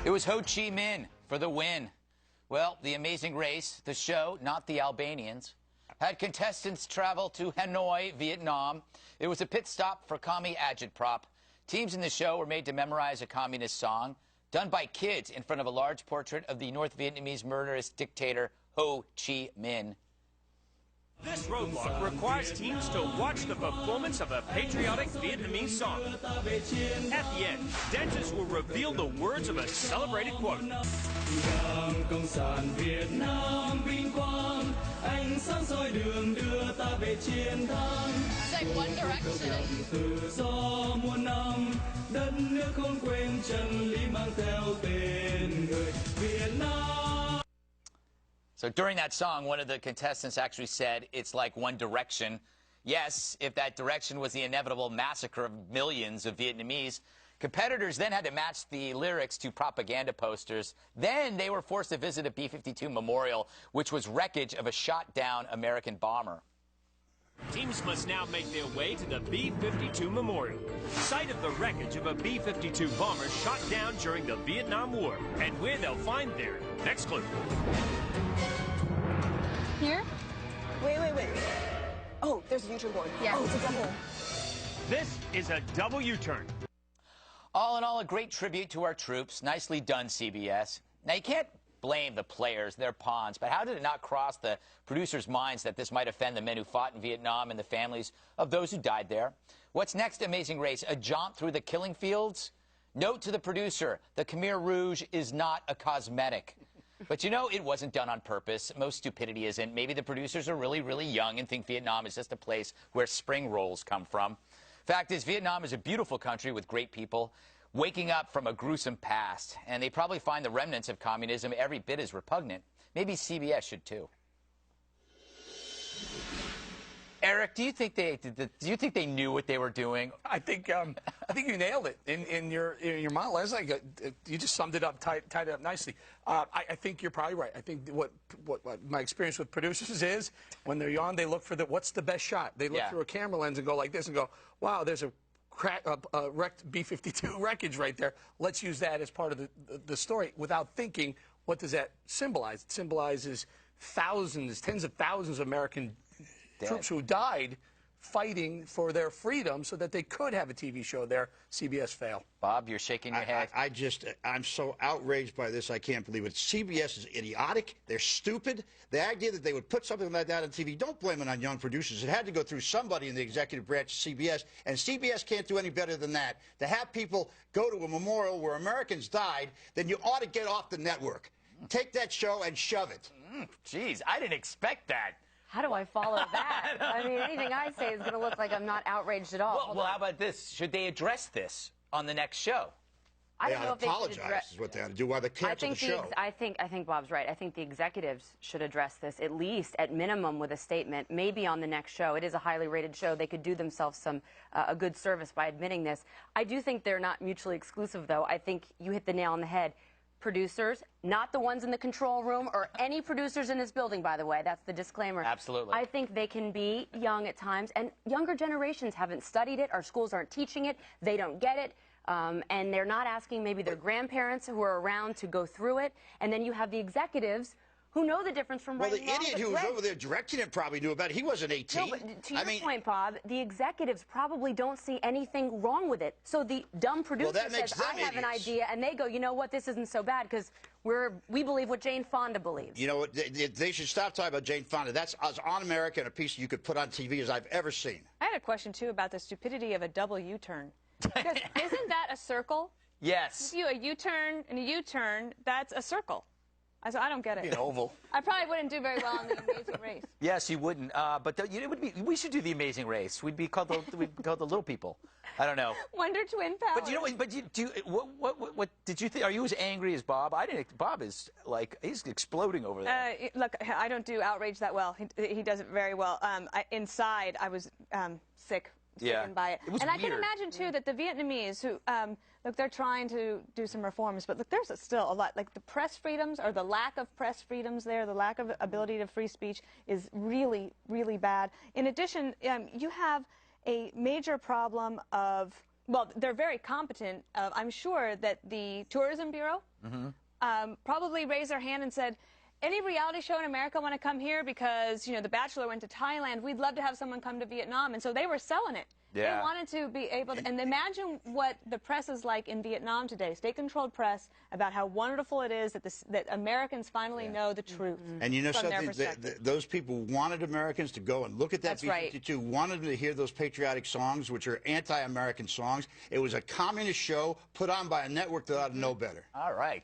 It was Ho Chi Minh for the win. Well, the Amazing Race, the show, not the Albanians, had contestants travel to Hanoi, Vietnam. It was a pit stop for commie agitprop. Teams in the show were made to memorize a communist song done by kids in front of a large portrait of the North Vietnamese murderous dictator Ho Chi Minh. This roadblock requires teams to watch the performance of a patriotic Vietnamese song. At the end, dancers will reveal the words of a celebrated quote. It's like One Direction. So during that song, one of the contestants actually said, it's like One Direction. Yes, if that direction was the inevitable massacre of millions of Vietnamese. Competitors then had to match the lyrics to propaganda posters. Then they were forced to visit a B-52 memorial, which was wreckage of a shot-down American bomber. Teams must now make their way to the B-52 Memorial, site of the wreckage of a B-52 bomber shot down during the Vietnam War, and where they'll find their next clue. Here? Wait. Oh, there's a U-turn board. Yeah. Oh, it's a double. This is a double U-turn. All in all, a great tribute to our troops. Nicely done, CBS. Now, you can't blame the players, they're pawns, but how did it not cross the producers' minds that this might offend the men who fought in Vietnam and the families of those who died there? What's next, Amazing Race? A jaunt through the killing fields? Note to the producer, the Khmer Rouge is not a cosmetic. But you know, it wasn't done on purpose. Most stupidity isn't. Maybe the producers are really, really young and think Vietnam is just a place where spring rolls come from. Fact is, Vietnam is a beautiful country with great people waking up from a gruesome past, and they probably find the remnants of communism every bit as repugnant. Maybe CBS should too. Eric, do you think they knew what they were doing? I think you nailed it in your monologue. You just summed it up, tied it up nicely. I think you're probably right. I think what my experience with producers is, when they're young, they look for what's the best shot. They look through a camera lens and go like this and go, wow, there's a wrecked B-52 wreckage right there. Let's use that as part of the story without thinking, what does that symbolize? It symbolizes thousands, tens of thousands of American troops who died fighting for their freedom so that they could have a TV show there. CBS fail. Bob, you're shaking your head. I'm so outraged by this, I can't believe it. CBS is idiotic. They're stupid. The idea that they would put something like that on TV, don't blame it on young producers. It had to go through somebody in the executive branch of CBS, and CBS can't do any better than that. To have people go to a memorial where Americans died, then you ought to get off the network. Take that show and shove it. Geez, I didn't expect that. How do I follow that? I mean, anything I say is going to look like I'm not outraged at all. Well, how about this? Should they address this on the next show? I don't know if they should apologize is what they ought to do while they cancel the show. I think Bob's right. I think the executives should address this, at least at minimum with a statement, maybe on the next show. It is a highly rated show. They could do themselves a good service by admitting this. I do think they're not mutually exclusive, though. I think you hit the nail on the head. Producers, not the ones in the control room or any producers in this building, by the way. That's the disclaimer. Absolutely. I think they can be young at times, and younger generations haven't studied it. Our schools aren't teaching it. They don't get it. And they're not asking maybe their grandparents who are around to go through it. And then you have the executives who know the difference from right and wrong. Well, the idiot who was over there directing it probably knew about it. He wasn't 18. No, but to your point, Bob, the executives probably don't see anything wrong with it. So the dumb producer says, I have an idea, and they go, you know what, this isn't so bad because we believe what Jane Fonda believes. You know what, they should stop talking about Jane Fonda. That's as un-American a piece you could put on TV as I've ever seen. I had a question, too, about the stupidity of a double U-turn. Because isn't that a circle? Yes. If you a U-turn and a U-turn, that's a circle. So I don't get it. An oval. I probably wouldn't do very well in the Amazing Race. Yes, you wouldn't. But it would be. We should do the Amazing Race. We'd be called the little people. I don't know. Wonder Twin Powers. But you know, what did you think? Are you as angry as Bob? I didn't. Bob is like he's exploding over there. Look, I don't do outrage that well. He does it very well. Inside, I was sick. By it. It was and weird. I can imagine, too, that the Vietnamese who, look, they're trying to do some reforms, but look, there's still a lot, like the press freedoms or the lack of press freedoms there, the lack of ability to free speech is really, really bad. In addition, you have a major problem of well, they're very competent. I'm sure that the Tourism Bureau probably raised their hand and said, any reality show in America want to come here because, you know, The Bachelor went to Thailand. We'd love to have someone come to Vietnam. And so they were selling it. Yeah. They wanted to be able to, and imagine what the press is like in Vietnam today, state-controlled press, about how wonderful it is that, that Americans finally know the truth. And you know from something, those people wanted Americans to go and look at that B-52, wanted them to hear those patriotic songs, which are anti-American songs. It was a communist show put on by a network that ought to know better. All right.